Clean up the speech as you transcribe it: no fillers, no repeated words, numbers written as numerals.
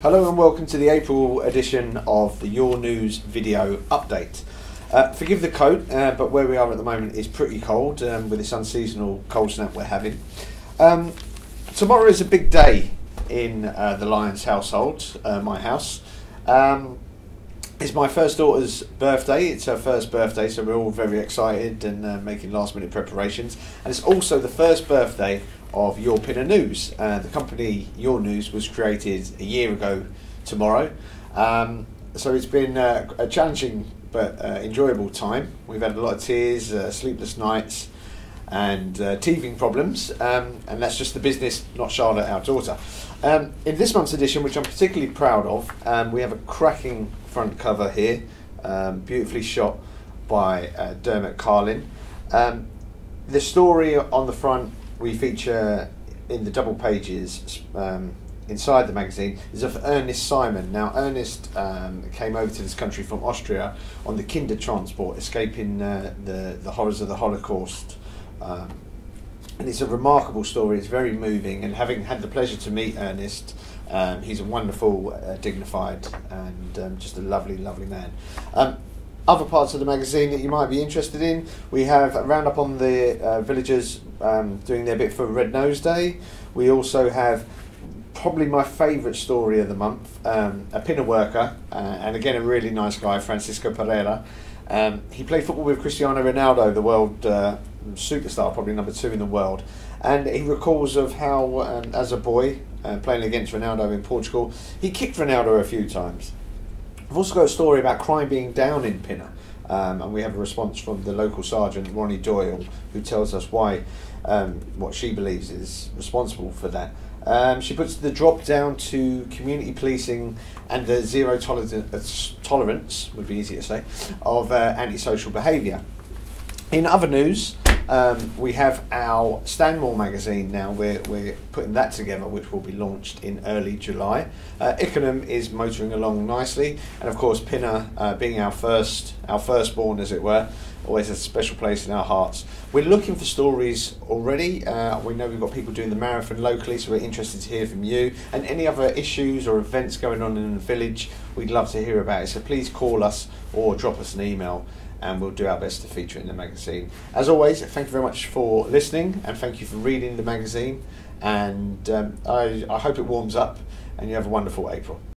Hello and welcome to the April edition of the Your News video update. Forgive the coat, but where we are at the moment is pretty cold with this unseasonal cold snap we're having. Tomorrow is a big day in the Lyons household, my house. It's my first daughter's birthday. It's her first birthday, so we're all very excited and making last minute preparations. And it's also the first birthday of Your Pinner News. The company Your News was created a year ago tomorrow. So it's been a challenging but enjoyable time. We've had a lot of tears, sleepless nights and teething problems, and that's just the business, not Charlotte, our daughter. In this month's edition, which I'm particularly proud of, we have a cracking front cover here, beautifully shot by Dermot Carlin. The story on the front we feature in the double pages inside the magazine is of Ernest Simon. Now Ernest came over to this country from Austria on the Kindertransport, escaping the horrors of the Holocaust. And it's a remarkable story, it's very moving, and having had the pleasure to meet Ernest, he's a wonderful, dignified and just a lovely, lovely man. Other parts of the magazine that you might be interested in, we have a roundup on the villagers doing their bit for Red Nose Day. We also have probably my favourite story of the month, a pinner worker, and again a really nice guy, Francisco Pereira. He played football with Cristiano Ronaldo, the world superstar, probably number 2 in the world, and he recalls of how as a boy playing against Ronaldo in Portugal, he kicked Ronaldo a few times. I've also got a story about crime being down in Pinner, and we have a response from the local sergeant, Ronnie Doyle, who tells us why, what she believes is responsible for that. She puts the drop down to community policing and the zero tolerance, would be easy to say, of antisocial behaviour. In other news, we have our Stanmore magazine now. We're putting that together, which will be launched in early July. Ickenham is motoring along nicely, and of course Pinner, being our firstborn as it were, always has a special place in our hearts. We're looking for stories already. We know we've got people doing the marathon locally, so we're interested to hear from you. And any other issues or events going on in the village, we'd love to hear about it. So please call us or drop us an email, and we'll do our best to feature it in the magazine. As always, thank you very much for listening, and thank you for reading the magazine. And I hope it warms up, and you have a wonderful April.